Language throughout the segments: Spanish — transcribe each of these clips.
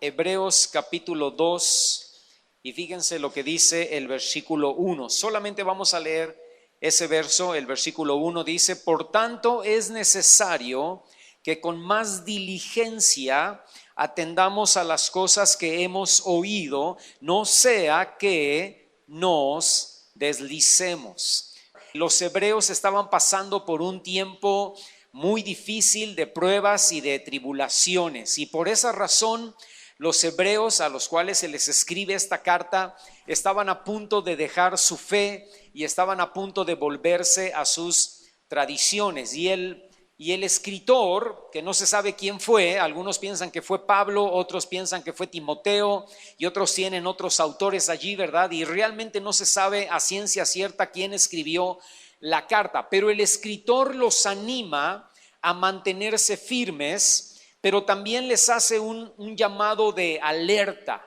Hebreos capítulo 2 y fíjense lo que dice el versículo 1. Solamente vamos a leer ese verso. El versículo 1 dice: por tanto es necesario que con más diligencia atendamos a las cosas que hemos oído, no sea que nos deslicemos. Los hebreos estaban pasando por un tiempo muy difícil de pruebas y de tribulaciones, y por esa razón los hebreos a los cuales se les escribe esta carta estaban a punto de dejar su fe y estaban a punto de volverse a sus tradiciones. Y el escritor, que no se sabe quién fue, algunos piensan que fue Pablo, otros piensan que fue Timoteo y otros tienen otros autores allí, ¿verdad? Y realmente no se sabe a ciencia cierta quién escribió la carta, pero el escritor los anima a mantenerse firmes, pero también les hace un llamado de alerta.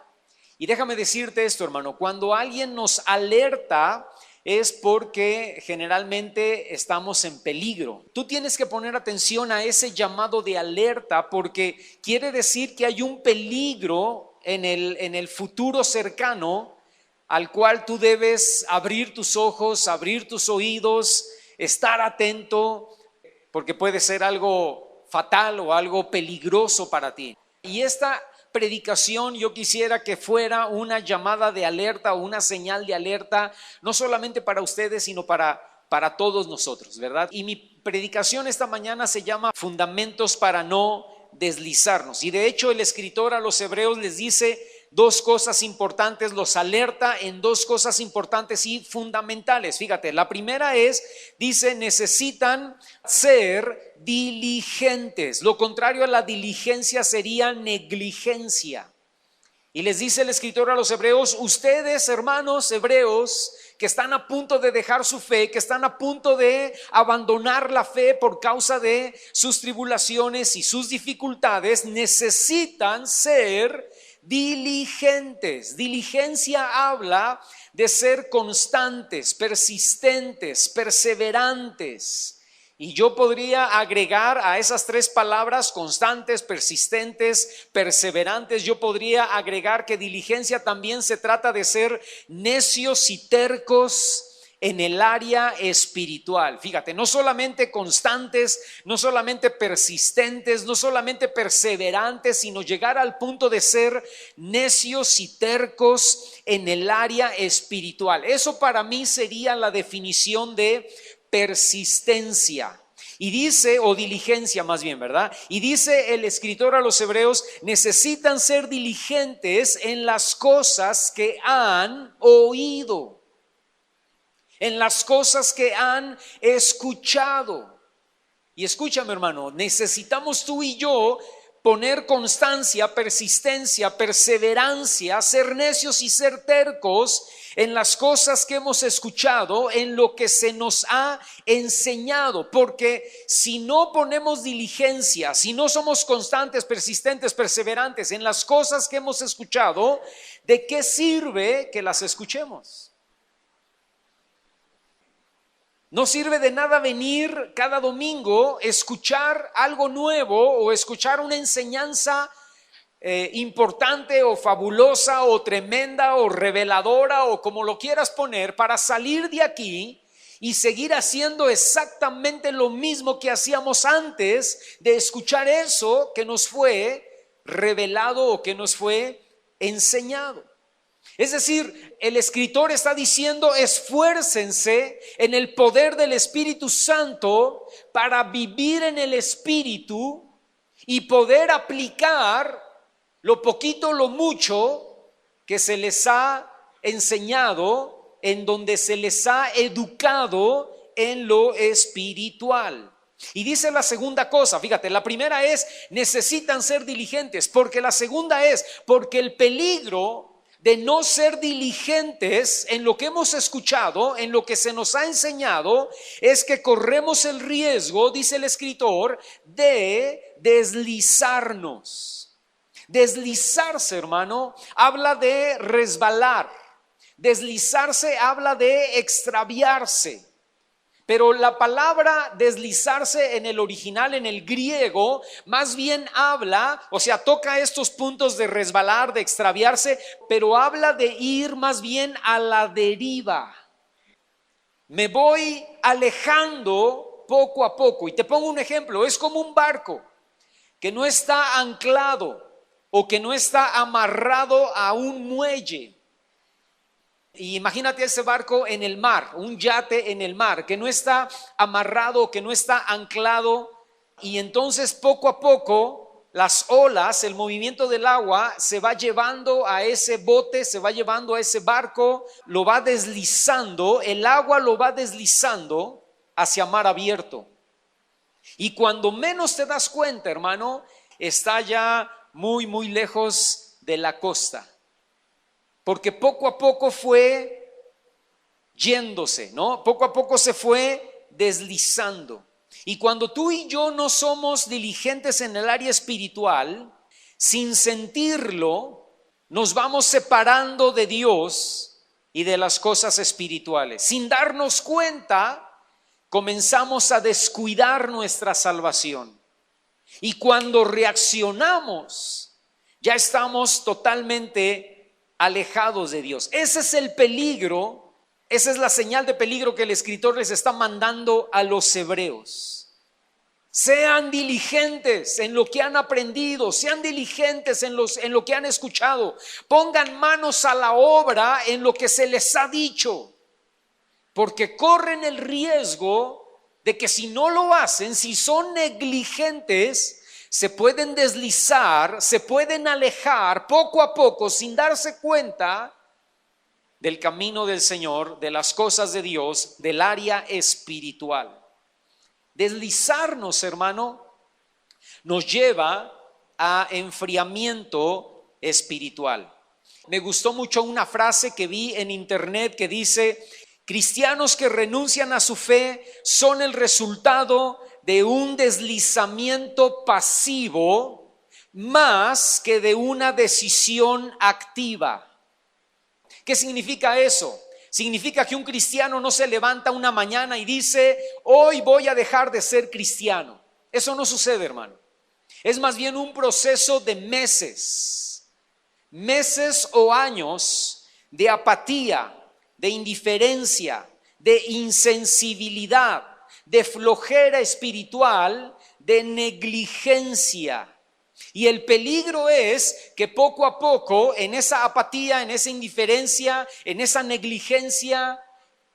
Y déjame decirte esto, hermano, cuando alguien nos alerta es porque generalmente estamos en peligro. Tú tienes que poner atención a ese llamado de alerta porque quiere decir que hay un peligro en el futuro cercano al cual tú debes abrir tus ojos, abrir tus oídos, estar atento, porque puede ser algo fatal o algo peligroso para ti. Y esta predicación yo quisiera que fuera una llamada de alerta o una señal de alerta, no solamente para ustedes, sino para todos nosotros, ¿verdad? Y mi predicación esta mañana se llama Fundamentos para no deslizarnos. Y de hecho el escritor a los hebreos les dice dos cosas importantes, los alerta en dos cosas importantes y fundamentales. Fíjate, la primera dice, necesitan ser diligentes. Lo contrario a la diligencia sería negligencia. Y les dice el escritor a los hebreos, ustedes, hermanos hebreos, que están a punto de dejar su fe, que están a punto de abandonar la fe por causa de sus tribulaciones y sus dificultades, necesitan ser diligentes. Diligencia habla de ser constantes, persistentes, perseverantes. Y yo podría agregar a esas tres palabras, constantes, persistentes, perseverantes, yo podría agregar que diligencia también se trata de ser necios y tercos en el área espiritual. Fíjate, no solamente constantes, no solamente persistentes, no solamente perseverantes, sino llegar al punto de ser necios y tercos en el área espiritual. Eso para mí sería la definición de persistencia. Y dice, o diligencia más bien, ¿verdad? Y dice el escritor a los hebreos, necesitan ser diligentes en las cosas que han oído, en las cosas que han escuchado. Y escúchame, hermano, necesitamos tú y yo poner constancia, persistencia, perseverancia, ser necios y ser tercos en las cosas que hemos escuchado, en lo que se nos ha enseñado, porque si no ponemos diligencia, si no somos constantes, persistentes, perseverantes en las cosas que hemos escuchado, ¿de qué sirve que las escuchemos? No sirve de nada venir cada domingo, escuchar algo nuevo o escuchar una enseñanza importante o fabulosa o tremenda o reveladora o como lo quieras poner, para salir de aquí y seguir haciendo exactamente lo mismo que hacíamos antes de escuchar eso que nos fue revelado o que nos fue enseñado. Es decir, el escritor está diciendo, esfuércense en el poder del Espíritu Santo para vivir en el Espíritu y poder aplicar lo poquito, lo mucho que se les ha enseñado, en donde se les ha educado en lo espiritual. Y dice la segunda cosa, fíjate, la primera necesitan ser diligentes, porque la segunda porque el peligro de no ser diligentes en lo que hemos escuchado, en lo que se nos ha enseñado, es que corremos el riesgo, dice el escritor, de deslizarnos. Deslizarse, hermano, habla de resbalar. Deslizarse habla de extraviarse. Pero la palabra deslizarse en el original, en el griego, más bien habla, o sea, toca estos puntos de resbalar, de extraviarse, pero habla de ir más bien a la deriva. Me voy alejando poco a poco. Y te pongo un ejemplo, es como un barco que no está anclado o que no está amarrado a un muelle. Y imagínate ese barco en el mar, un yate en el mar, que no está amarrado, que no está anclado, y entonces poco a poco las olas, el movimiento del agua se va llevando a ese bote, se va llevando a ese barco, lo va deslizando, el agua lo va deslizando hacia mar abierto. Y cuando menos te das cuenta, hermano, está ya muy, muy lejos de la costa. Porque poco a poco fue yéndose, ¿no? Poco a poco se fue deslizando. Y cuando tú y yo no somos diligentes en el área espiritual, sin sentirlo, nos vamos separando de Dios y de las cosas espirituales. Sin darnos cuenta, comenzamos a descuidar nuestra salvación. Y cuando reaccionamos, ya estamos totalmente alejados de Dios. Ese es el peligro, esa es la señal de peligro que el escritor les está mandando a los hebreos. Sean diligentes en lo que han aprendido, sean diligentes en lo que han escuchado, pongan manos a la obra en lo que se les ha dicho, porque corren el riesgo de que si no lo hacen, si son negligentes, se pueden deslizar, se pueden alejar poco a poco sin darse cuenta del camino del Señor, de las cosas de Dios, del área espiritual. Deslizarnos, hermano, nos lleva a enfriamiento espiritual. Me gustó mucho una frase que vi en internet que dice: cristianos que renuncian a su fe son el resultado de un deslizamiento pasivo más que de una decisión activa. ¿Qué significa eso? Significa que un cristiano no se levanta una mañana y dice: hoy voy a dejar de ser cristiano. Eso no sucede, hermano. Es más bien un proceso de meses o años de apatía, de indiferencia, de insensibilidad, de flojera espiritual, de negligencia. Y el peligro es que poco a poco, en esa apatía, en esa indiferencia, en esa negligencia,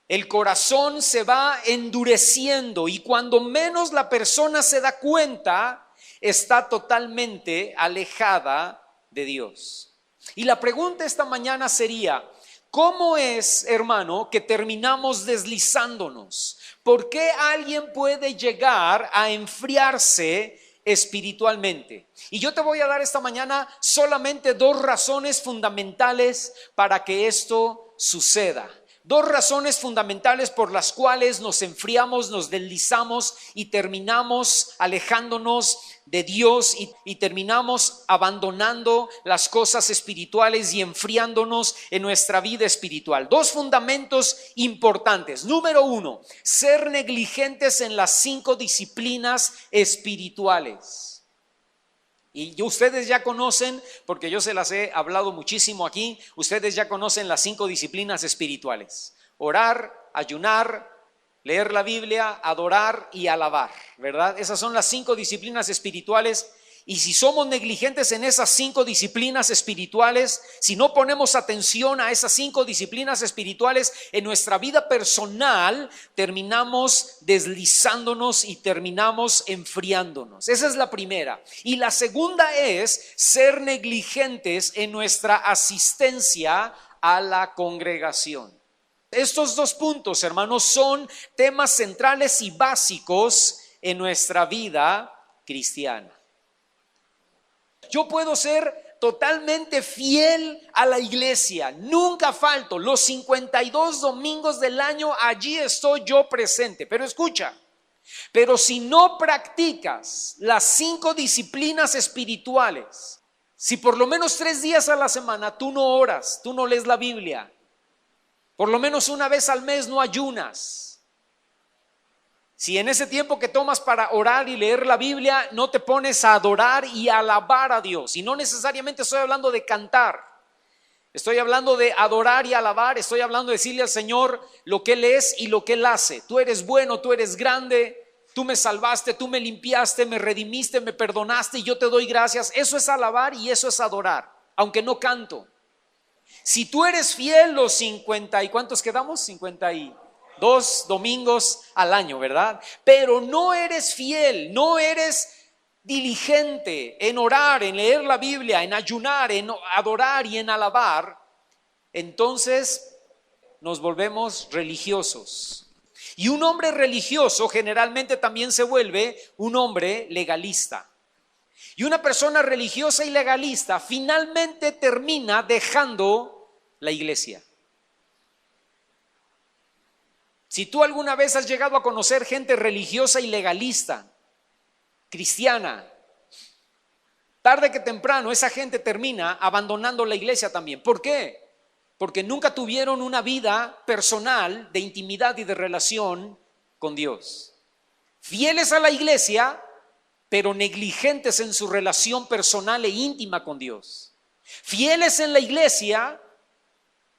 el corazón se va endureciendo, y cuando menos la persona se da cuenta, está totalmente alejada de Dios. Y la pregunta esta mañana sería: ¿cómo es, hermano, que terminamos deslizándonos? ¿Por qué alguien puede llegar a enfriarse espiritualmente? Y yo te voy a dar esta mañana solamente dos razones fundamentales para que esto suceda. Dos razones fundamentales por las cuales nos enfriamos, nos deslizamos y terminamos alejándonos de Dios y terminamos abandonando las cosas espirituales y enfriándonos en nuestra vida espiritual. Dos fundamentos importantes. Número uno, ser negligentes en las 5 disciplinas espirituales. Y ustedes ya conocen, porque yo se las he hablado muchísimo aquí, ustedes ya conocen las 5 disciplinas espirituales: orar, ayunar, leer la Biblia, adorar y alabar, ¿verdad? Esas son las 5 disciplinas espirituales. Y si somos negligentes en esas 5 disciplinas espirituales, si no ponemos atención a esas 5 disciplinas espirituales en nuestra vida personal, terminamos deslizándonos y terminamos enfriándonos. Esa es la primera. Y la segunda es ser negligentes en nuestra asistencia a la congregación. Estos dos puntos, hermanos, son temas centrales y básicos en nuestra vida cristiana. Yo puedo ser totalmente fiel a la iglesia, nunca falto, los 52 domingos del año allí estoy yo presente. Pero escucha, pero si no practicas las 5 disciplinas espirituales, si por lo menos 3 días a la semana tú no oras, tú no lees la Biblia, por lo menos una vez al mes no ayunas, Si en ese tiempo que tomas para orar y leer la Biblia no te pones a adorar y a alabar a Dios, y no necesariamente estoy hablando de cantar, estoy hablando de adorar y alabar, estoy hablando de decirle al Señor lo que Él es y lo que Él hace. Tú eres bueno, tú eres grande, tú me salvaste, tú me limpiaste, me redimiste, me perdonaste y yo te doy gracias. Eso es alabar y eso es adorar, aunque no canto. Si tú eres fiel los 50 y ¿cuántos quedamos? 52 domingos al año, ¿verdad? Pero no eres fiel, no eres diligente en orar, en leer la Biblia, en ayunar, en adorar y en alabar, entonces nos volvemos religiosos. Y un hombre religioso generalmente también se vuelve un hombre legalista. Y una persona religiosa y legalista finalmente termina dejando la iglesia. Si tú alguna vez has llegado a conocer gente religiosa y legalista, cristiana, tarde que temprano esa gente termina abandonando la iglesia también. ¿Por qué? Porque nunca tuvieron una vida personal de intimidad y de relación con Dios. Fieles a la iglesia, pero negligentes en su relación personal e íntima con Dios. Fieles en la iglesia,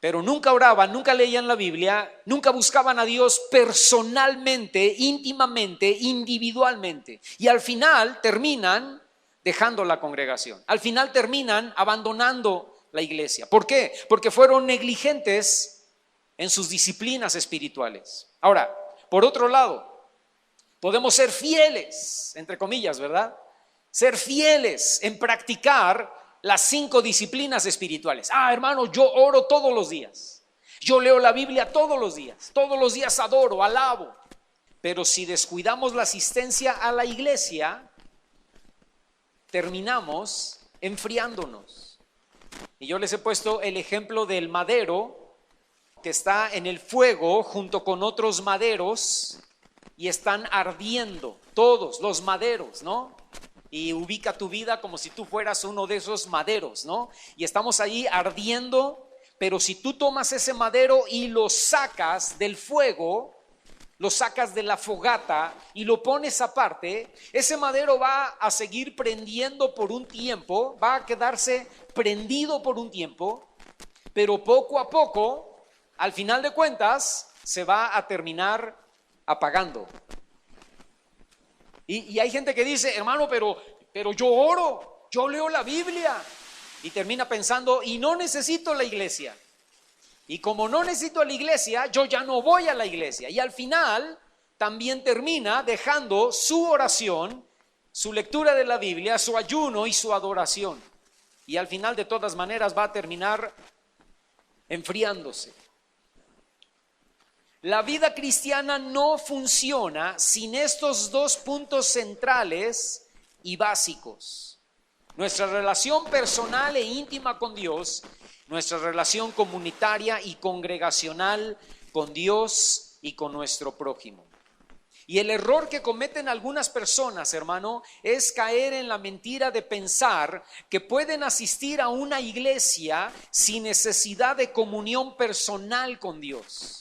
pero nunca oraban, nunca leían la Biblia, nunca buscaban a Dios personalmente, íntimamente, individualmente. Y al final terminan dejando la congregación. Al final terminan abandonando la iglesia. ¿Por qué? Porque fueron negligentes en sus disciplinas espirituales. Ahora, por otro lado, podemos ser fieles, entre comillas, ¿verdad? Ser fieles en practicar las 5 disciplinas espirituales. Hermano, yo oro todos los días. Yo leo la Biblia todos los días adoro, alabo. Pero si descuidamos la asistencia a la iglesia, terminamos enfriándonos. Y yo les he puesto el ejemplo del madero que está en el fuego junto con otros maderos y están ardiendo, todos los maderos, ¿no? Y ubica tu vida como si tú fueras uno de esos maderos, ¿no? Y estamos ahí ardiendo, pero si tú tomas ese madero y lo sacas del fuego, lo sacas de la fogata y lo pones aparte, ese madero va a seguir prendiendo por un tiempo, va a quedarse prendido por un tiempo, pero poco a poco, al final de cuentas, se va a terminar apagando. Y hay gente que dice, hermano, pero yo oro, yo leo la Biblia, y termina pensando, y no necesito la iglesia. Y como no necesito la iglesia, yo ya no voy a la iglesia. Y al final también termina dejando su oración, su lectura de la Biblia, su ayuno y su adoración. Y al final de todas maneras va a terminar enfriándose. La vida cristiana no funciona sin estos 2 puntos centrales y básicos. Nuestra relación personal e íntima con Dios, nuestra relación comunitaria y congregacional con Dios y con nuestro prójimo. Y el error que cometen algunas personas, hermano, es caer en la mentira de pensar que pueden asistir a una iglesia sin necesidad de comunión personal con Dios.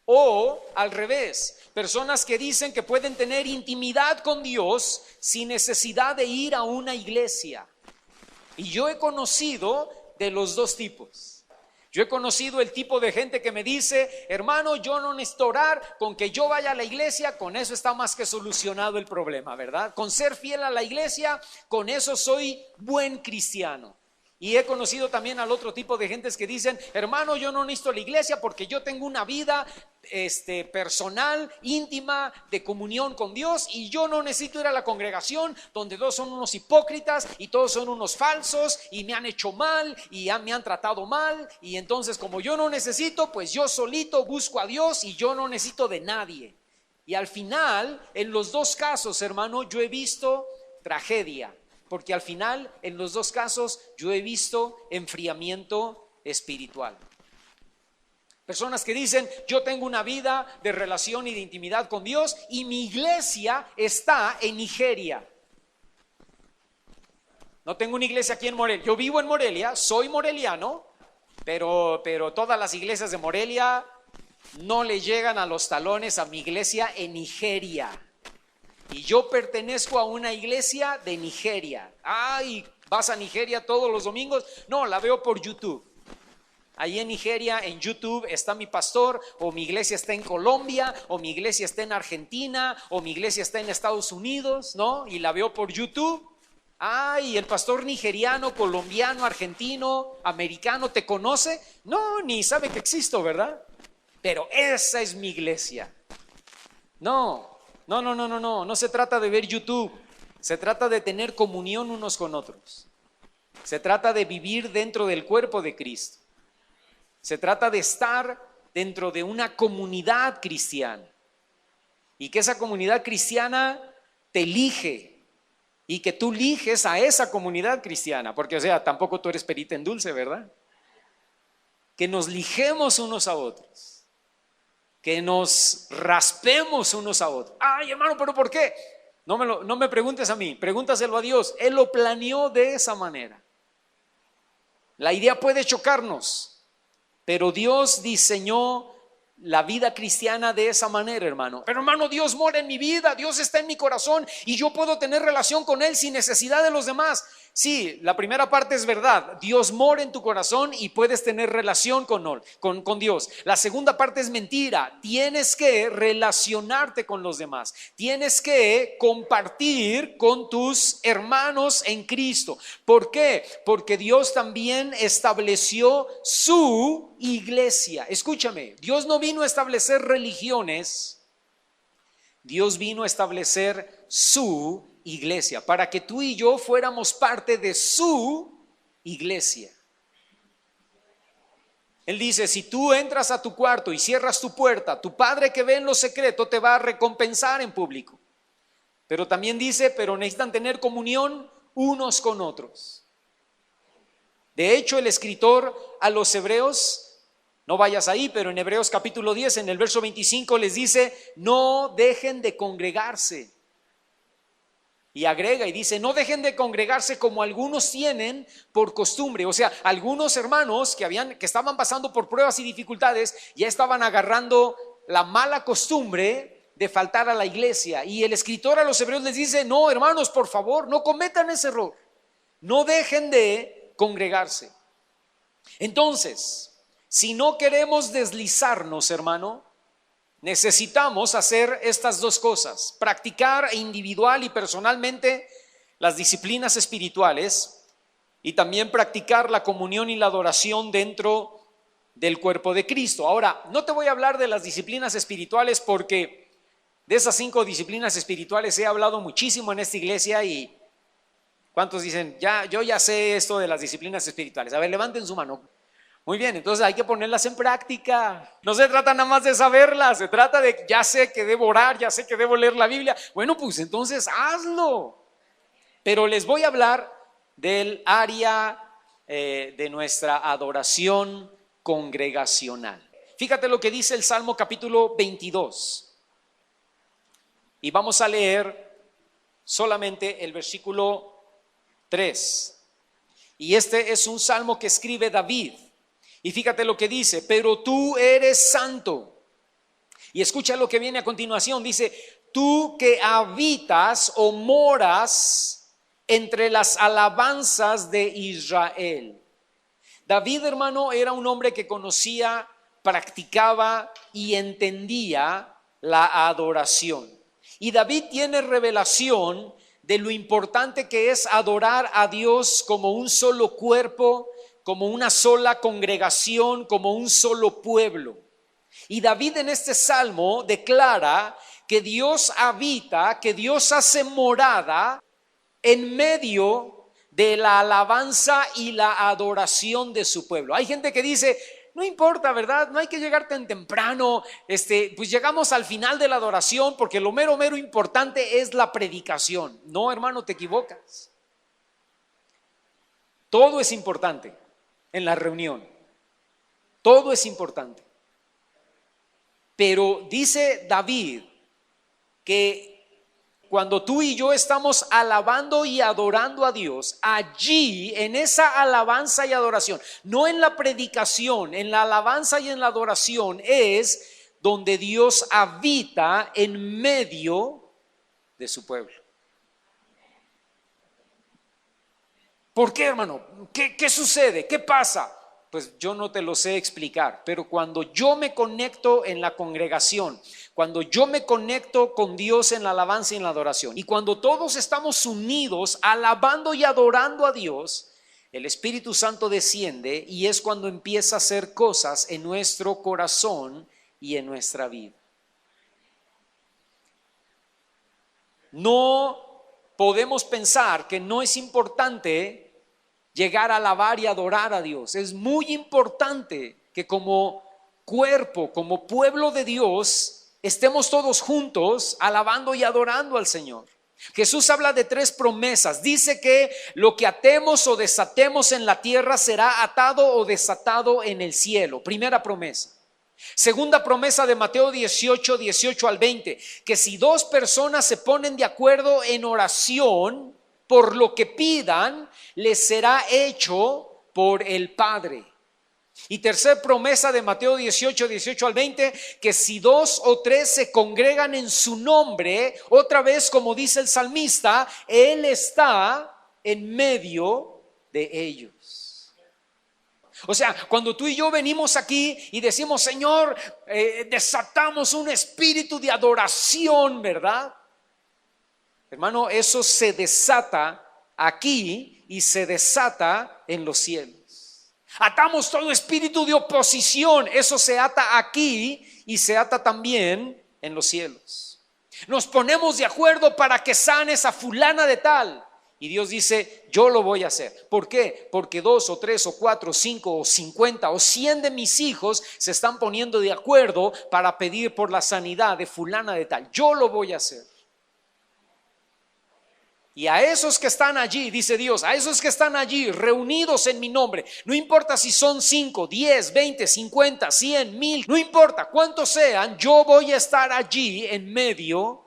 O al revés, personas que dicen que pueden tener intimidad con Dios sin necesidad de ir a una iglesia. Y yo he conocido de los 2 tipos. Yo he conocido el tipo de gente que me dice, hermano, yo no necesito orar, con que yo vaya a la iglesia, con eso está más que solucionado el problema, ¿verdad? Con ser fiel a la iglesia, con eso soy buen cristiano. Y he conocido también al otro tipo de gentes que dicen, hermano, yo no necesito la iglesia porque yo tengo una vida personal, íntima, de comunión con Dios, y yo no necesito ir a la congregación donde todos son unos hipócritas y todos son unos falsos y me han hecho mal y me han tratado mal, y entonces como yo no necesito, pues yo solito busco a Dios y yo no necesito de nadie. Y al final, en los 2 casos, hermano, yo he visto tragedia. Porque al final, en los 2 casos, yo he visto enfriamiento espiritual. Personas que dicen, yo tengo una vida de relación y de intimidad con Dios y mi iglesia está en Nigeria. No tengo una iglesia aquí en Morelia. Yo vivo en Morelia, soy moreliano, pero todas las iglesias de Morelia no le llegan a los talones a mi iglesia en Nigeria. Y yo pertenezco a una iglesia de Nigeria. Ay, ¿vas a Nigeria todos los domingos? No, la veo por YouTube. Ahí en Nigeria, en YouTube, está mi pastor, o mi iglesia está en Colombia, o mi iglesia está en Argentina, o mi iglesia está en Estados Unidos, ¿no? Y la veo por YouTube. Ay, el pastor nigeriano, colombiano, argentino, americano, ¿te conoce? No, ni sabe que existo, ¿verdad? Pero esa es mi iglesia. No se trata de ver YouTube. Se trata de tener comunión unos con otros. Se trata de vivir dentro del cuerpo de Cristo. Se trata de estar dentro de una comunidad cristiana y que esa comunidad cristiana te elige y que tú eliges a esa comunidad cristiana, porque o sea, tampoco tú eres perita en dulce, ¿verdad? Que nos lijemos unos a otros, que nos raspemos unos a otros. Ay, hermano, ¿pero por qué? No me preguntes a mí, pregúntaselo a Dios. Él lo planeó de esa manera. La idea puede chocarnos, pero Dios diseñó la vida cristiana de esa manera, hermano. Pero hermano, Dios mora en mi vida, Dios está en mi corazón y yo puedo tener relación con Él sin necesidad de los demás. Sí, la primera parte es verdad, Dios mora en tu corazón y puedes tener relación con Dios. La segunda parte es mentira, tienes que relacionarte con los demás, tienes que compartir con tus hermanos en Cristo. ¿Por qué? Porque Dios también estableció su iglesia. Escúchame, Dios no vino a establecer religiones, Dios vino a establecer su iglesia, para que tú y yo fuéramos parte de su iglesia. Él dice, si tú entras a tu cuarto y cierras tu puerta, tu Padre que ve en lo secreto te va a recompensar en público. Pero también dice, pero necesitan tener comunión unos con otros. De hecho, el escritor a los hebreos, no vayas ahí, pero en Hebreos capítulo 10, en el verso 25 les dice, no dejen de congregarse. Y agrega y dice, no dejen de congregarse como algunos tienen por costumbre. O sea, algunos hermanos que estaban pasando por pruebas y dificultades ya estaban agarrando la mala costumbre de faltar a la iglesia. Y el escritor a los hebreos les dice, no, hermanos, por favor, no cometan ese error. No dejen de congregarse. Entonces, si no queremos deslizarnos, hermano, necesitamos hacer estas dos cosas: practicar individual y personalmente las disciplinas espirituales y también practicar la comunión y la adoración dentro del cuerpo de Cristo. Ahora, no te voy a hablar de las disciplinas espirituales porque de esas 5 disciplinas espirituales he hablado muchísimo en esta iglesia. Y ¿cuántos dicen, yo ya sé esto de las disciplinas espirituales? A ver, levanten su mano. Muy bien, entonces hay que ponerlas en práctica. No se trata nada más de saberlas, se trata de, ya sé que debo orar, ya sé que debo leer la Biblia. Bueno, pues entonces hazlo. Pero les voy a hablar del área de nuestra adoración congregacional. Fíjate lo que dice el Salmo capítulo 22. Y vamos a leer solamente el versículo 3. Y este es un salmo que escribe David. Y fíjate lo que dice, pero tú eres santo. Y escucha lo que viene a continuación, dice, tú que habitas o moras entre las alabanzas de Israel. David, hermano, era un hombre que conocía, practicaba y entendía la adoración. Y David tiene revelación de lo importante que es adorar a Dios como un solo cuerpo, como una sola congregación, como un solo pueblo. Y David en este salmo declara que Dios habita, que Dios hace morada en medio de la alabanza y la adoración de su pueblo. Hay gente que dice, no importa, ¿verdad? No hay que llegar tan temprano, pues llegamos al final de la adoración porque lo mero importante es la predicación. No, hermano, te equivocas. Todo es importante en la reunión. Todo es importante. Pero dice David que cuando tú y yo estamos alabando y adorando a Dios, allí en esa alabanza y adoración, no en la predicación, en la alabanza y en la adoración, es donde Dios habita en medio de su pueblo. ¿Por qué, hermano? ¿Qué sucede? ¿Qué pasa? Pues yo no te lo sé explicar, pero cuando yo me conecto en la congregación, cuando yo me conecto con Dios en la alabanza y en la adoración, y cuando todos estamos unidos alabando y adorando a Dios, el Espíritu Santo desciende y es cuando empieza a hacer cosas en nuestro corazón y en nuestra vida. No podemos pensar que no es importante llegar a alabar y adorar a Dios. Es muy importante que como cuerpo, como pueblo de Dios, estemos todos juntos alabando y adorando al Señor. Jesús habla de 3 promesas. Dice que lo que atemos o desatemos en la tierra será atado o desatado en el cielo. Primera promesa. Segunda promesa de Mateo 18 al 20, que si 2 personas se ponen de acuerdo en oración por lo que pidan, les será hecho por el Padre. Y tercera promesa de Mateo 18 al 20, que si 2 o 3 se congregan en su nombre, otra vez como dice el salmista, Él está en medio de ellos. O sea, cuando tú y yo venimos aquí y decimos, Señor, desatamos un espíritu de adoración, ¿verdad? Hermano, eso se desata aquí y se desata en los cielos. Atamos todo espíritu de oposición, eso se ata aquí y se ata también en los cielos. Nos ponemos de acuerdo para que sanes a fulana de tal. Y Dios dice, yo lo voy a hacer. ¿Por qué? Porque 2 o 3 o 4 o 5 o 50 o 100 de mis hijos se están poniendo de acuerdo para pedir por la sanidad de fulana de tal. Yo lo voy a hacer. Y a esos que están allí, dice Dios, a esos que están allí reunidos en mi nombre, no importa si son 5, 10, 20, 50, 100, 1000, no importa cuántos sean, yo voy a estar allí en medio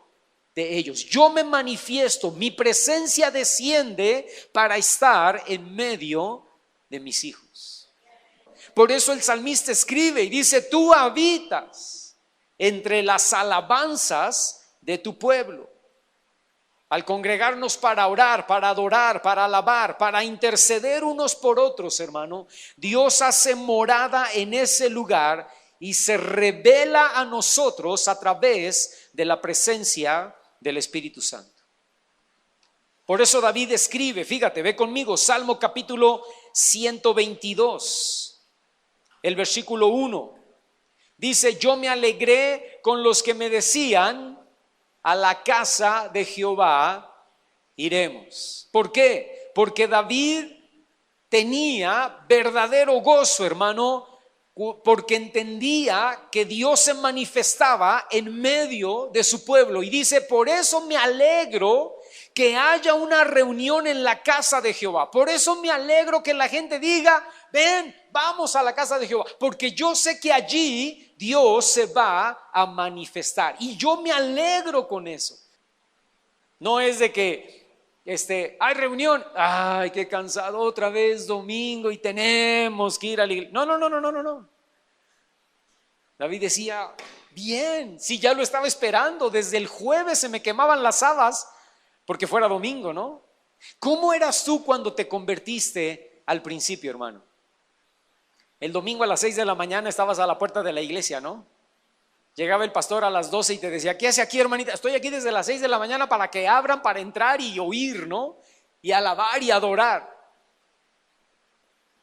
de ellos. Yo me manifiesto, mi presencia desciende para estar en medio de mis hijos. Por eso el salmista escribe y dice, tú habitas entre las alabanzas de tu pueblo. Al congregarnos para orar, para adorar, para alabar, para interceder unos por otros, hermano, Dios hace morada en ese lugar y se revela a nosotros a través de la presencia del Espíritu Santo. Por eso David escribe, fíjate, ve conmigo, Salmo capítulo 122, el versículo 1. Dice, yo me alegré con los que me decían, a la casa de Jehová iremos. ¿Por qué? Porque David tenía verdadero gozo, hermano, porque entendía que Dios se manifestaba en medio de su pueblo. Y dice, por eso me alegro que haya una reunión en la casa de Jehová. Por eso me alegro que la gente diga, ven, vamos a la casa de Jehová. Porque yo sé que allí Dios se va a manifestar. Y yo me alegro con eso. No es de que hay reunión, ay, qué cansado, otra vez domingo y tenemos que ir a la iglesia. No. David decía, bien, si ya lo estaba esperando, desde el jueves se me quemaban las habas porque fuera domingo, ¿no? ¿Cómo eras tú cuando te convertiste al principio, hermano? El domingo a las 6 de la mañana estabas a la puerta de la iglesia, ¿no? Llegaba el pastor a las 12 y te decía, ¿qué hace aquí, hermanita? Estoy aquí desde las 6 de la mañana para que abran, para entrar y oír, ¿no? Y alabar y adorar.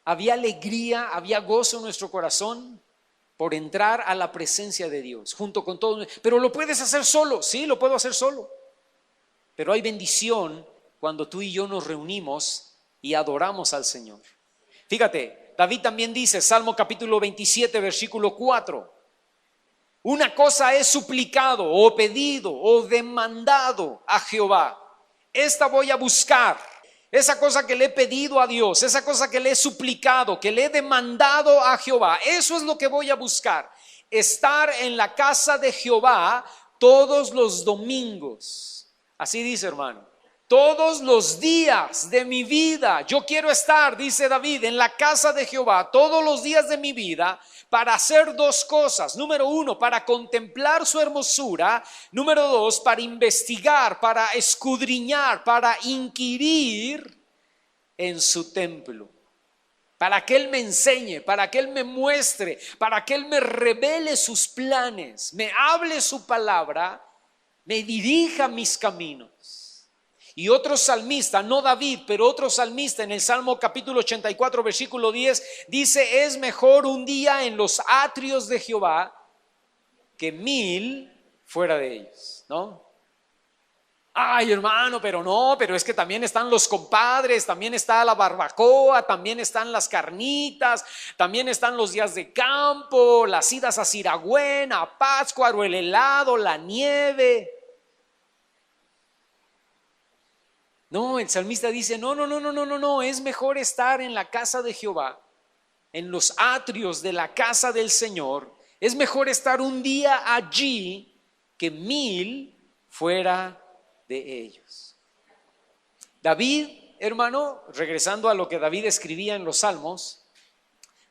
Había alegría, había gozo en nuestro corazón por entrar a la presencia de Dios, junto con todos. Pero lo puedes hacer solo, sí, lo puedo hacer solo. Pero hay bendición cuando tú y yo nos reunimos y adoramos al Señor. Fíjate, David también dice, Salmo capítulo 27, versículo 4. Una cosa he suplicado o pedido o demandado a Jehová. Esta voy a buscar. Esa cosa que le he pedido a Dios, esa cosa que le he suplicado, que le he demandado a Jehová. Eso es lo que voy a buscar. Estar en la casa de Jehová todos los domingos. Así dice, hermano. Todos los días de mi vida, yo quiero estar, dice David, en la casa de Jehová todos los días de mi vida para hacer dos cosas. Número uno, para contemplar su hermosura. Número dos, para investigar, para escudriñar, para inquirir en su templo. Para que Él me enseñe, para que Él me muestre, para que Él me revele sus planes, me hable su palabra, me dirija mis caminos. Y otro salmista, no David, pero otro salmista en el Salmo capítulo 84, versículo 10, dice: es mejor un día en los atrios de Jehová que 1000 fuera de ellos, ¿no? Ay, hermano, pero es que también están los compadres, también está la barbacoa, también están las carnitas, también están los días de campo, las idas a Siragüena, a Pátzcuaro, el helado, la nieve. No, el salmista dice: no, es mejor estar en la casa de Jehová, en los atrios de la casa del Señor. Es mejor estar un día allí que 1000 fuera de ellos. David, hermano, regresando a lo que David escribía en los Salmos,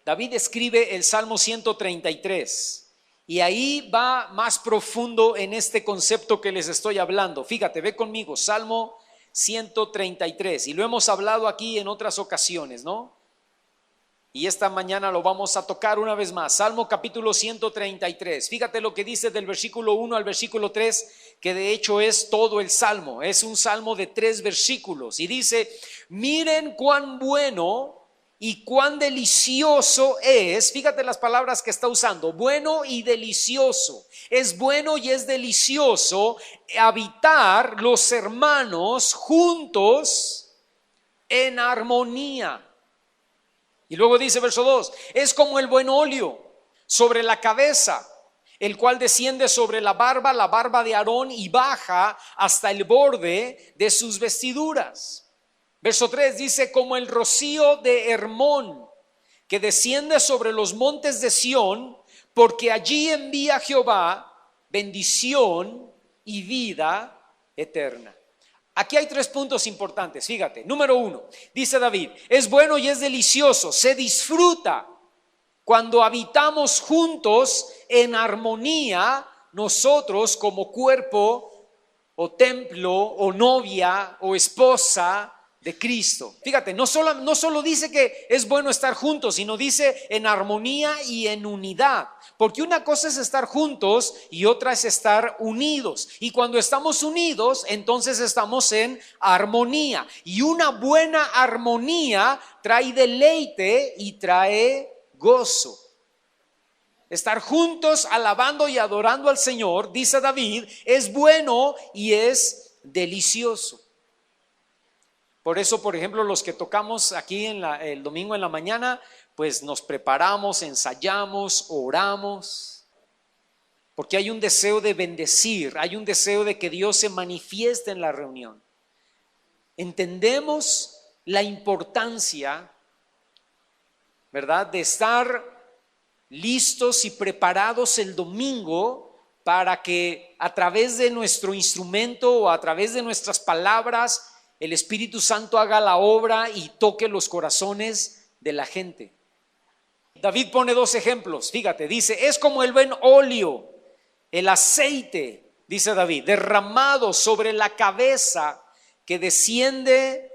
David escribe el Salmo 133 y ahí va más profundo en este concepto que les estoy hablando. Fíjate, ve conmigo, Salmo 133, y lo hemos hablado aquí en otras ocasiones, ¿no? Y esta mañana lo vamos a tocar una vez más. Salmo capítulo 133. Fíjate lo que dice del versículo 1 al versículo 3, que de hecho es todo el salmo. Es un salmo de 3 versículos. Y dice: miren cuán bueno y cuán delicioso es. Fíjate las palabras que está usando: bueno y delicioso. Es bueno y es delicioso habitar los hermanos juntos en armonía. Y luego dice verso 2: es como el buen óleo sobre la cabeza, el cual desciende sobre la barba de Aarón, y baja hasta el borde de sus vestiduras. Verso 3 dice: como el rocío de Hermón, que desciende sobre los montes de Sión, porque allí envía Jehová bendición y vida eterna. Aquí hay 3 puntos importantes, fíjate. Número 1, dice David: es bueno y es delicioso, se disfruta cuando habitamos juntos en armonía, nosotros como cuerpo o templo o novia o esposa de Cristo. Fíjate, no solo dice que es bueno estar juntos, sino dice en armonía y en unidad. Porque una cosa es estar juntos y otra es estar unidos. Y cuando estamos unidos, entonces estamos en armonía. Y una buena armonía trae deleite y trae gozo. Estar juntos alabando y adorando al Señor, dice David, es bueno y es delicioso. Por eso, por ejemplo, los que tocamos aquí el domingo en la mañana, pues nos preparamos, ensayamos, oramos, porque hay un deseo de bendecir, hay un deseo de que Dios se manifieste en la reunión. Entendemos la importancia, ¿verdad?, de estar listos y preparados el domingo para que a través de nuestro instrumento o a través de nuestras palabras el Espíritu Santo haga la obra y toque los corazones de la gente. David pone 2 ejemplos, fíjate, dice: es como el buen óleo, el aceite, dice David, derramado sobre la cabeza, que desciende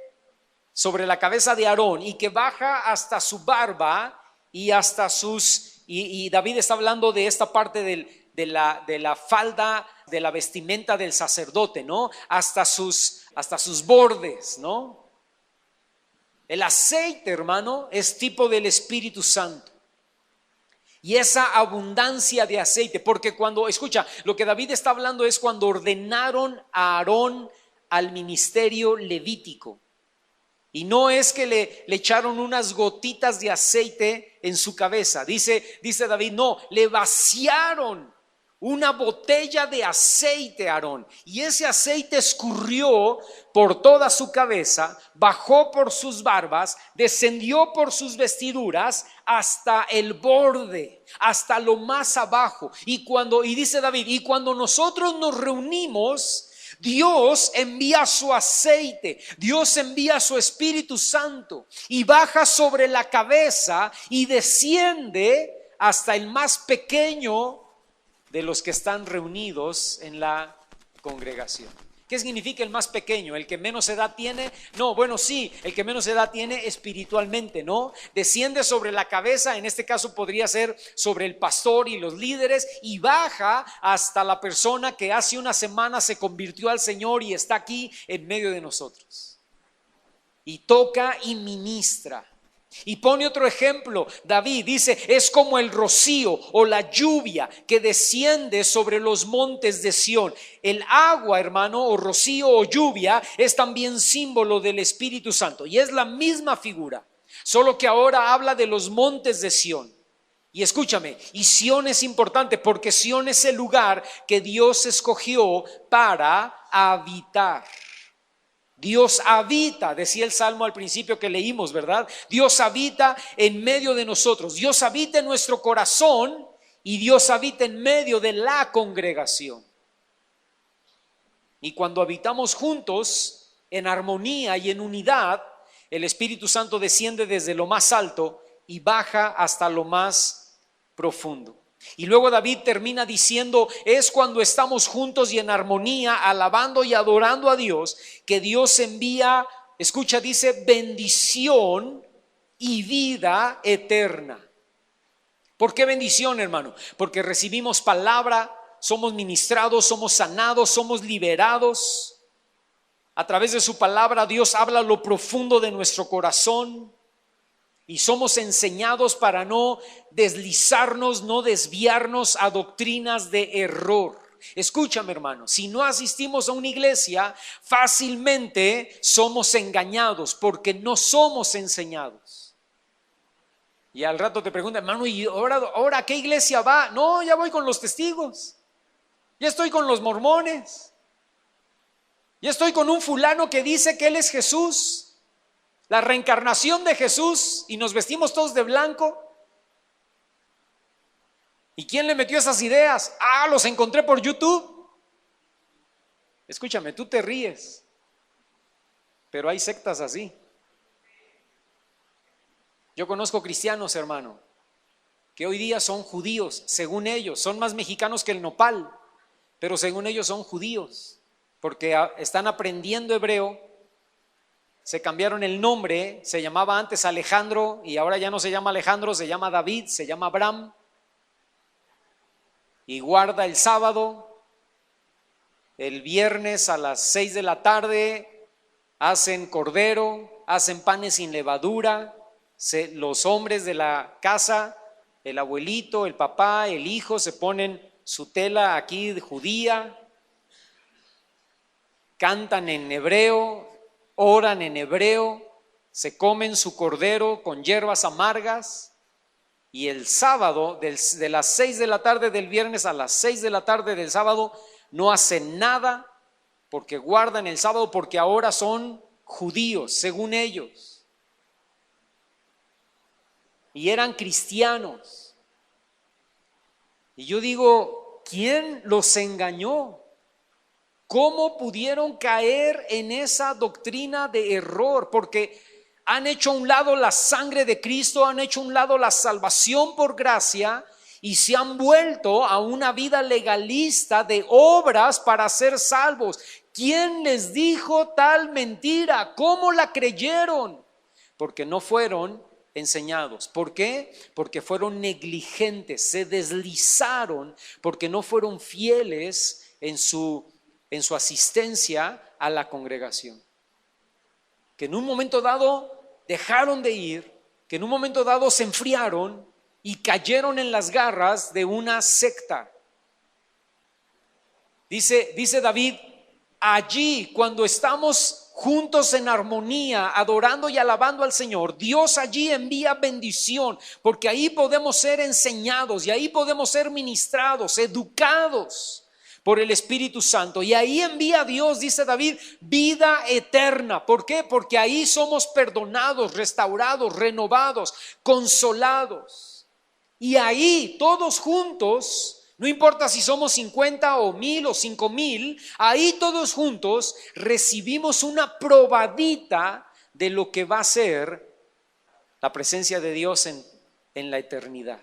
sobre la cabeza de Aarón y que baja hasta su barba y hasta sus, y David está hablando de esta parte de la falda, de la vestimenta del sacerdote, ¿no? Hasta sus bordes, ¿no? El aceite, hermano, es tipo del Espíritu Santo. Y esa abundancia de aceite, porque cuando, escucha, lo que David está hablando es cuando ordenaron a Aarón al ministerio levítico. Y no es que le echaron unas gotitas de aceite en su cabeza. Dice David, no, le vaciaron una botella de aceite a Aarón, y ese aceite escurrió por toda su cabeza, bajó por sus barbas, descendió por sus vestiduras hasta el borde, hasta lo más abajo. Y dice David, y cuando nosotros nos reunimos, Dios envía su aceite, Dios envía su Espíritu Santo y baja sobre la cabeza y desciende hasta el más pequeño de los que están reunidos en la congregación. ¿Qué significa el más pequeño? ¿El que menos edad tiene? No, bueno, sí, el que menos edad tiene espiritualmente, ¿no? Desciende sobre la cabeza, en este caso podría ser sobre el pastor y los líderes, y baja hasta la persona que hace una semana se convirtió al Señor y está aquí en medio de nosotros. Y toca y ministra. Y pone otro ejemplo, David dice, es como el rocío o la lluvia que desciende sobre los montes de Sión. El agua, hermano, o rocío o lluvia es también símbolo del Espíritu Santo y es la misma figura, solo que ahora habla de los montes de Sión. Y escúchame, y Sión es importante porque Sión es el lugar que Dios escogió para habitar. Dios habita, decía el Salmo al principio que leímos, ¿verdad? Dios habita en medio de nosotros, Dios habita en nuestro corazón y Dios habita en medio de la congregación. Y cuando habitamos juntos, en armonía y en unidad, el Espíritu Santo desciende desde lo más alto y baja hasta lo más profundo. Y luego David termina diciendo, es cuando estamos juntos y en armonía, alabando y adorando a Dios, que Dios envía, escucha, dice, bendición y vida eterna. ¿Por qué bendición, hermano? Porque recibimos palabra, somos ministrados, somos sanados, somos liberados. A través de su palabra Dios habla lo profundo de nuestro corazón. Y somos enseñados para no deslizarnos, no desviarnos a doctrinas de error. Escúchame, hermano, si no asistimos a una iglesia, fácilmente somos engañados porque no somos enseñados. Y al rato te preguntan, hermano, ¿y ahora a qué iglesia va? No, ya voy con los testigos, ya estoy con los mormones, ya estoy con un fulano que dice que él es Jesús, la reencarnación de Jesús, y nos vestimos todos de blanco. ¿Y quién le metió esas ideas? Los encontré por YouTube. Escúchame, tú te ríes, pero hay sectas así. Yo conozco cristianos, hermano, que hoy día son judíos, según ellos, son más mexicanos que el nopal, pero según ellos son judíos, porque están aprendiendo hebreo. Se cambiaron el nombre, se llamaba antes Alejandro y ahora ya no se llama Alejandro, se llama David, se llama Abraham. Y guarda el sábado, el viernes a las 6 de la tarde, hacen cordero, hacen panes sin levadura. Los hombres de la casa, el abuelito, el papá, el hijo, se ponen su tela aquí judía, cantan en hebreo, oran en hebreo, se comen su cordero con hierbas amargas, y el sábado de las 6 de la tarde del viernes a las 6 de la tarde del sábado no hacen nada porque guardan el sábado, porque ahora son judíos según ellos y eran cristianos. Y yo digo, ¿quién los engañó? ¿Cómo pudieron caer en esa doctrina de error? Porque han hecho a un lado la sangre de Cristo, han hecho a un lado la salvación por gracia y se han vuelto a una vida legalista de obras para ser salvos. ¿Quién les dijo tal mentira? ¿Cómo la creyeron? Porque no fueron enseñados. ¿Por qué? Porque fueron negligentes, se deslizaron, porque no fueron fieles en su asistencia a la congregación, que en un momento dado dejaron de ir, que en un momento dado se enfriaron y cayeron en las garras de una secta. Dice David, allí cuando estamos juntos en armonía, adorando y alabando al Señor, Dios allí envía bendición, porque ahí podemos ser enseñados y ahí podemos ser ministrados, educados por el Espíritu Santo. Y ahí envía Dios, dice David, vida eterna. ¿Por qué? Porque ahí somos perdonados, restaurados, renovados, consolados. Y ahí todos juntos No importa si somos 50 o 1000 o 5000, ahí todos juntos recibimos una probadita de lo que va a ser la presencia de Dios en la eternidad.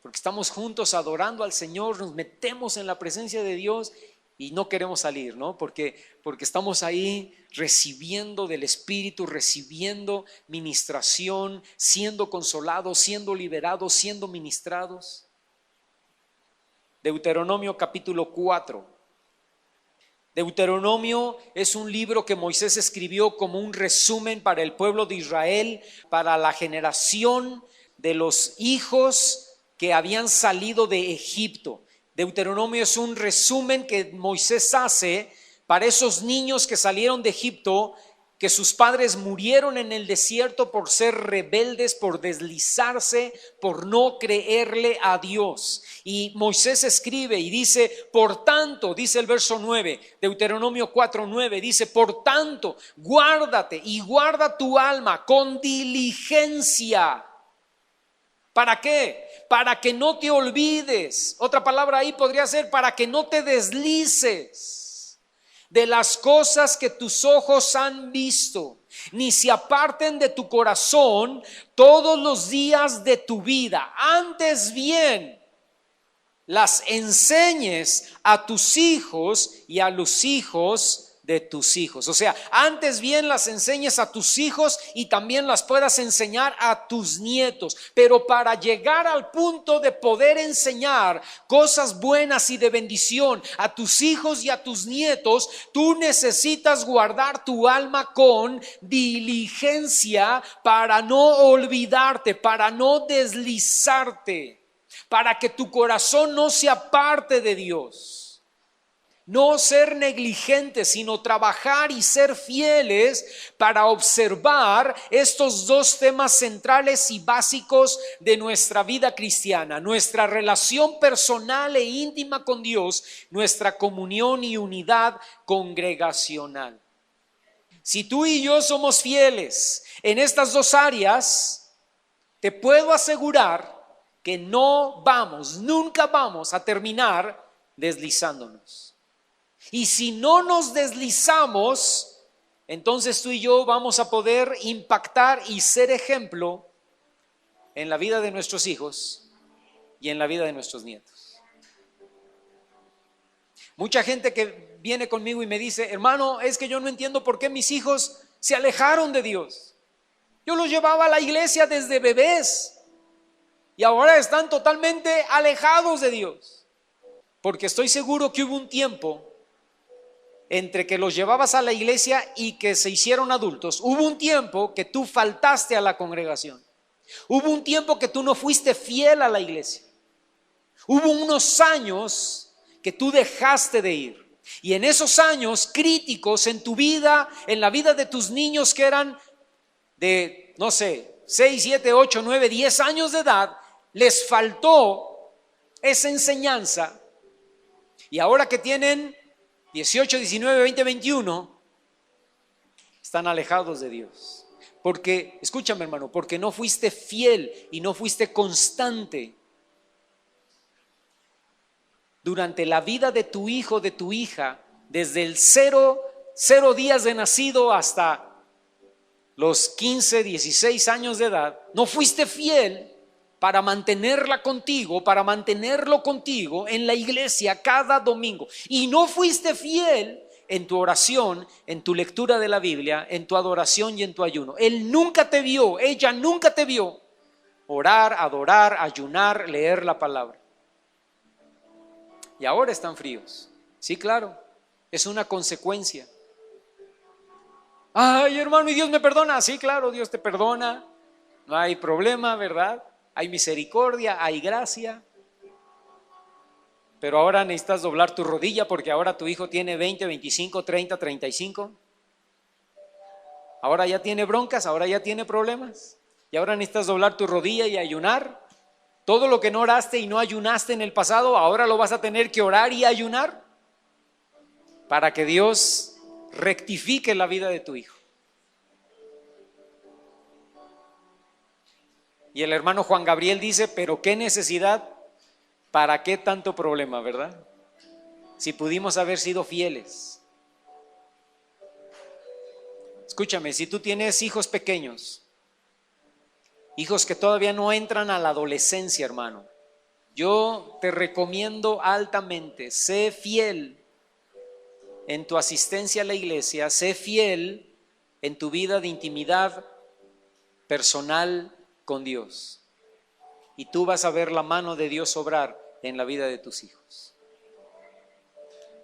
Porque estamos juntos adorando al Señor, nos metemos en la presencia de Dios y no queremos salir, ¿no? Porque estamos ahí recibiendo del Espíritu, recibiendo ministración, siendo consolados, siendo liberados, siendo ministrados. Deuteronomio capítulo 4. Deuteronomio es un libro que Moisés escribió como un resumen para el pueblo de Israel, para la generación de los hijos que habían salido de Egipto. Deuteronomio es un resumen que Moisés hace para esos niños que salieron de Egipto, que sus padres murieron en el desierto por ser rebeldes, por deslizarse, por no creerle a Dios. Y Moisés escribe y dice, por tanto, dice el verso 9, Deuteronomio 4:9, dice, por tanto, guárdate y guarda tu alma con diligencia. ¿Para qué? Para que no te olvides. Otra palabra ahí podría ser para que no te deslices de las cosas que tus ojos han visto, ni se aparten de tu corazón todos los días de tu vida. Antes bien, las enseñes a tus hijos y a los hijos de tus hijos. O sea, antes bien las enseñes a tus hijos y también las puedas enseñar a tus nietos. Pero para llegar al punto de poder enseñar cosas buenas y de bendición a tus hijos y a tus nietos, tú necesitas guardar tu alma con diligencia para no olvidarte, para no deslizarte, para que tu corazón no se aparte de Dios. No ser negligentes, sino trabajar y ser fieles para observar estos dos temas centrales y básicos de nuestra vida cristiana: nuestra relación personal e íntima con Dios, nuestra comunión y unidad congregacional. Si tú y yo somos fieles en estas dos áreas, te puedo asegurar que nunca vamos a terminar deslizándonos. Y si no nos deslizamos, entonces tú y yo vamos a poder impactar y ser ejemplo en la vida de nuestros hijos y en la vida de nuestros nietos. Mucha gente que viene conmigo y me dice, hermano, es que yo no entiendo por qué mis hijos se alejaron de Dios. Yo los llevaba a la iglesia desde bebés y ahora están totalmente alejados de Dios. Porque estoy seguro que hubo un tiempo entre que los llevabas a la iglesia y que se hicieron adultos. Hubo un tiempo que tú faltaste a la congregación. Hubo un tiempo que tú no fuiste fiel a la iglesia. Hubo unos años que tú dejaste de ir. Y en esos años críticos en tu vida, en la vida de tus niños que eran de, 6, 7, 8, 9, 10 años de edad, les faltó esa enseñanza. Y ahora que tienen 18, 19, 20, 21, están alejados de Dios. Porque, escúchame hermano, porque no fuiste fiel y no fuiste constante durante la vida de tu hijo, de tu hija, desde el 0 días de nacido hasta los 15, 16 años de edad. No fuiste fiel para mantenerla contigo, para mantenerlo contigo en la iglesia cada domingo. Y no fuiste fiel en tu oración, en tu lectura de la Biblia, en tu adoración y en tu ayuno. Él nunca te vio, ella nunca te vio orar, adorar, ayunar, leer la palabra. Y ahora están fríos. Sí, claro, es una consecuencia. Ay, hermano, ¿y Dios me perdona? Sí, claro, Dios te perdona. No hay problema, ¿verdad? Hay misericordia, hay gracia. Pero ahora necesitas doblar tu rodilla porque ahora tu hijo tiene 20, 25, 30, 35. Ahora ya tiene broncas, ahora ya tiene problemas. Y ahora necesitas doblar tu rodilla y ayunar. Todo lo que no oraste y no ayunaste en el pasado, ahora lo vas a tener que orar y ayunar para que Dios rectifique la vida de tu hijo. Y el hermano Juan Gabriel dice, pero qué necesidad ¿Para qué tanto problema, verdad? Si pudimos haber sido fieles. Escúchame, si tú tienes hijos pequeños, hijos que todavía no entran a la adolescencia, hermano, yo te recomiendo altamente, sé fiel en tu asistencia a la iglesia, sé fiel en tu vida de intimidad personal con Dios. Y tú vas a ver la mano de Dios obrar en la vida de tus hijos.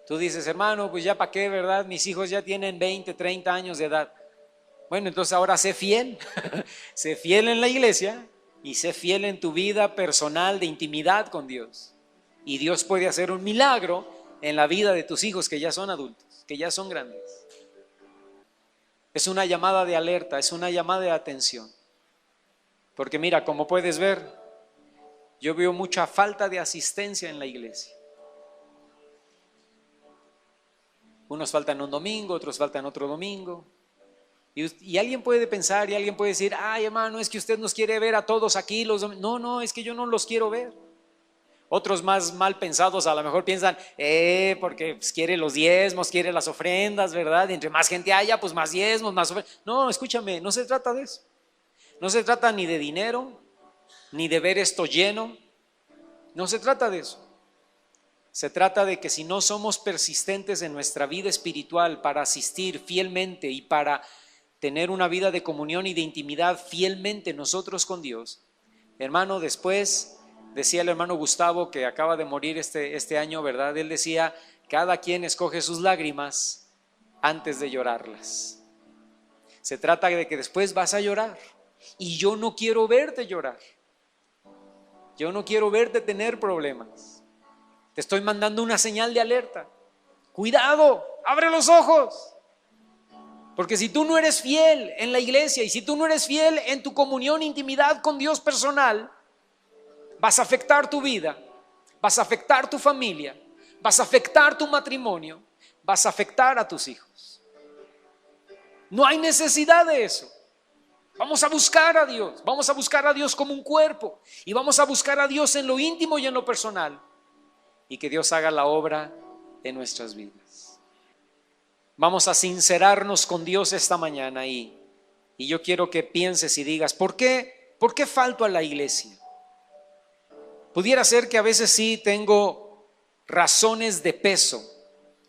Tú dices, hermano, pues ya para qué, ¿verdad? Mis hijos ya tienen 20, 30 años de edad. Bueno, entonces ahora sé fiel, sé fiel en la iglesia y sé fiel en tu vida personal de intimidad con Dios. Y Dios puede hacer un milagro en la vida de tus hijos que ya son adultos, que ya son grandes. Es una llamada de alerta, es una llamada de atención. Porque mira, como puedes ver, yo veo mucha falta de asistencia en la iglesia. Unos faltan un domingo, otros faltan otro domingo. Y alguien puede pensar y alguien puede decir, ay hermano, es que usted nos quiere ver a todos aquí los domingos. No, es que yo no los quiero ver. Otros más mal pensados a lo mejor piensan, porque pues, quiere los diezmos, quiere las ofrendas, ¿verdad? Y entre más gente haya, pues más diezmos, más ofrendas. No, escúchame, no se trata de eso. No se trata ni de dinero, ni de ver esto lleno. No se trata de eso. Se trata de que si no somos persistentes en nuestra vida espiritual para asistir fielmente y para tener una vida de comunión y de intimidad fielmente nosotros con Dios, hermano, después decía el hermano Gustavo, que acaba de morir este año, ¿verdad? Él decía, cada quien escoge sus lágrimas antes de llorarlas. Se trata de que después vas a llorar y yo no quiero verte llorar. Yo no quiero verte tener problemas. Te estoy mandando una señal de alerta. Cuidado, abre los ojos. Porque si tú no eres fiel en la iglesia y si tú no eres fiel en tu comunión e intimidad con Dios personal, vas a afectar tu vida, vas a afectar tu familia, vas a afectar tu matrimonio, vas a afectar a tus hijos. No hay necesidad de eso. Vamos a buscar a Dios como un cuerpo y vamos a buscar a Dios en lo íntimo y en lo personal y que Dios haga la obra en nuestras vidas. Vamos a sincerarnos con Dios esta mañana y yo quiero que pienses y digas, ¿por qué falto a la iglesia? Pudiera ser que a veces sí tengo razones de peso,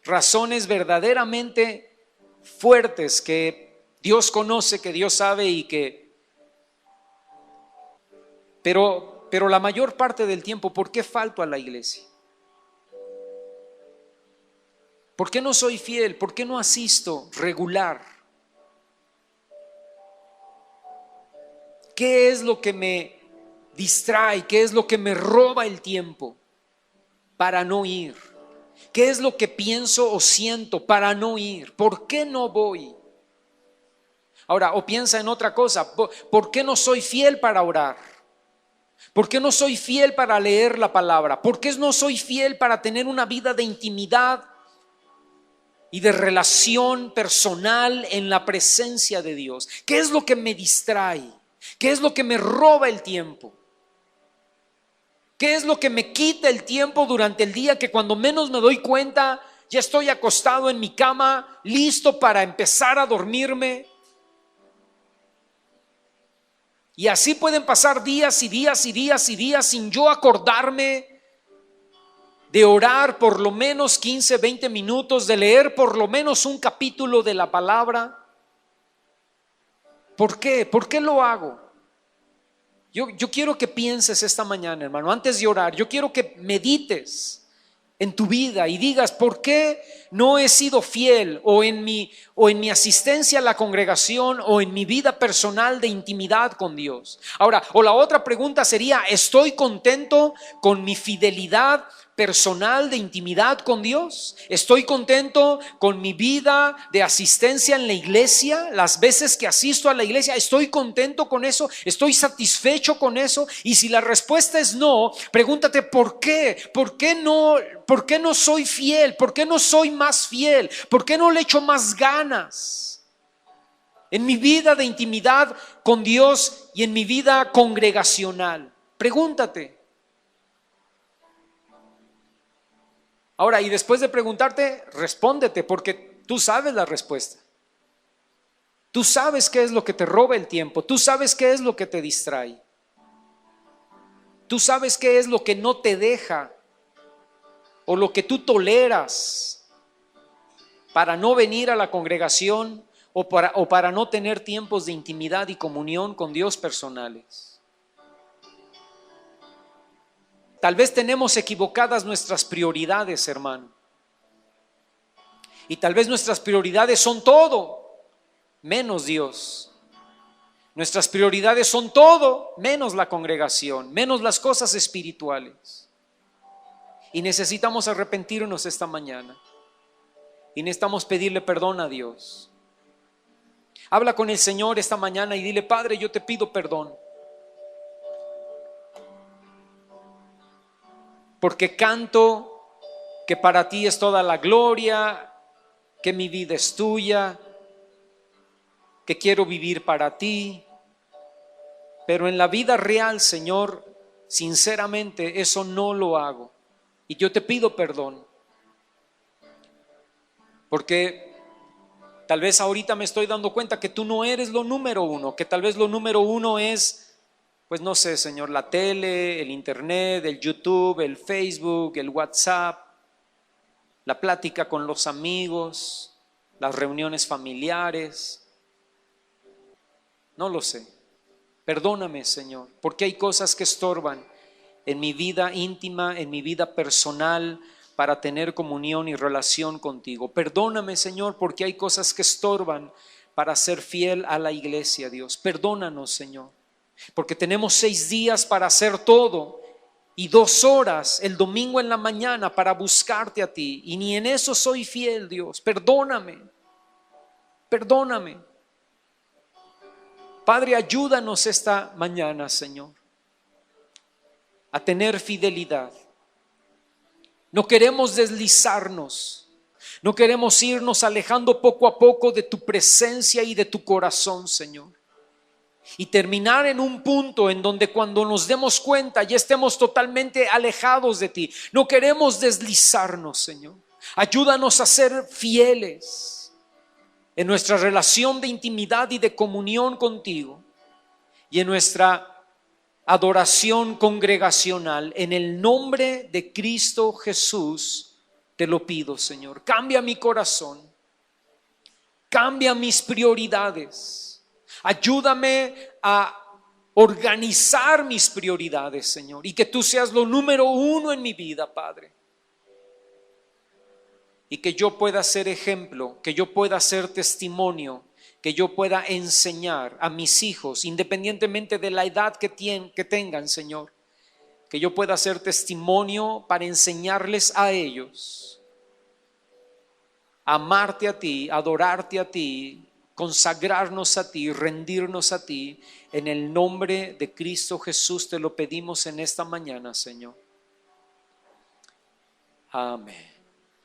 razones verdaderamente fuertes que Dios conoce, que Dios sabe pero la mayor parte del tiempo, ¿por qué falto a la iglesia? ¿Por qué no soy fiel? ¿Por qué no asisto regular? ¿Qué es lo que me distrae? ¿Qué es lo que me roba el tiempo para no ir? ¿Qué es lo que pienso o siento para no ir? ¿Por qué no voy? Ahora, o piensa en otra cosa, ¿por qué no soy fiel para orar? ¿Por qué no soy fiel para leer la palabra? ¿Por qué no soy fiel para tener una vida de intimidad y de relación personal en la presencia de Dios? ¿Qué es lo que me distrae? ¿Qué es lo que me roba el tiempo? ¿Qué es lo que me quita el tiempo durante el día que cuando menos me doy cuenta ya estoy acostado en mi cama, listo para empezar a dormirme? Y así pueden pasar días y días y días y días sin yo acordarme de orar por lo menos 15, 20 minutos, de leer por lo menos un capítulo de la palabra. ¿Por qué? ¿Por qué lo hago? Yo quiero que pienses esta mañana, hermano, antes de orar, yo quiero que medites en tu vida y digas, ¿por qué no he sido fiel o en mi asistencia a la congregación o en mi vida personal de intimidad con Dios? Ahora, o la otra pregunta sería, ¿estoy contento con mi fidelidad personal de intimidad con Dios? ¿Estoy contento con mi vida de asistencia en la iglesia? Las veces que asisto a la iglesia, ¿estoy contento con eso? ¿Estoy satisfecho con eso? Y si la respuesta es no, pregúntate ¿por qué? ¿Por qué no soy fiel? ¿Por qué no soy más fiel? ¿Por qué no le echo más ganas en mi vida de intimidad con Dios y en mi vida congregacional? Pregúntate. Ahora, y después de preguntarte, respóndete, porque tú sabes la respuesta. Tú sabes qué es lo que te roba el tiempo, tú sabes qué es lo que te distrae. Tú sabes qué es lo que no te deja o lo que tú toleras para no venir a la congregación o para no tener tiempos de intimidad y comunión con Dios personales. Tal vez tenemos equivocadas nuestras prioridades, hermano. Y tal vez nuestras prioridades son todo menos Dios. Nuestras prioridades son todo menos la congregación, menos las cosas espirituales. Y necesitamos arrepentirnos esta mañana. Y necesitamos pedirle perdón a Dios. Habla con el Señor esta mañana y dile: Padre, yo te pido perdón. Porque canto que para ti es toda la gloria, que mi vida es tuya, que quiero vivir para ti. Pero en la vida real, Señor, sinceramente eso no lo hago. Y yo te pido perdón. Porque tal vez ahorita me estoy dando cuenta que tú no eres lo número uno, que tal vez lo número uno es, pues no sé, Señor, la tele, el internet, el YouTube, el Facebook, el WhatsApp, la plática con los amigos, las reuniones familiares. No lo sé. Perdóname, Señor, porque hay cosas que estorban en mi vida íntima, en mi vida personal, para tener comunión y relación contigo. Perdóname, Señor, porque hay cosas que estorban para ser fiel a la iglesia, Dios. Perdónanos, Señor, porque tenemos 6 días para hacer todo y 2 horas el domingo en la mañana para buscarte a ti, y ni en eso soy fiel, Dios. Perdóname, perdóname. Padre, ayúdanos esta mañana, Señor, a tener fidelidad. No queremos deslizarnos, no queremos irnos alejando poco a poco de tu presencia y de tu corazón, Señor. Y terminar en un punto en donde cuando nos demos cuenta ya estemos totalmente alejados de ti. No queremos deslizarnos, Señor. Ayúdanos a ser fieles en nuestra relación de intimidad y de comunión contigo, y en nuestra adoración congregacional. En el nombre de Cristo Jesús te lo pido, Señor. Cambia mi corazón, cambia mis prioridades, ayúdame a organizar mis prioridades, Señor, y que tú seas lo número uno en mi vida, Padre. Y que yo pueda ser ejemplo, que yo pueda ser testimonio, que yo pueda enseñar a mis hijos, independientemente de la edad que tengan, Señor, que yo pueda ser testimonio para enseñarles a ellos a amarte a ti, adorarte a ti, consagrarnos a ti, rendirnos a ti. En el nombre de Cristo Jesús te lo pedimos en esta mañana, Señor. Amén.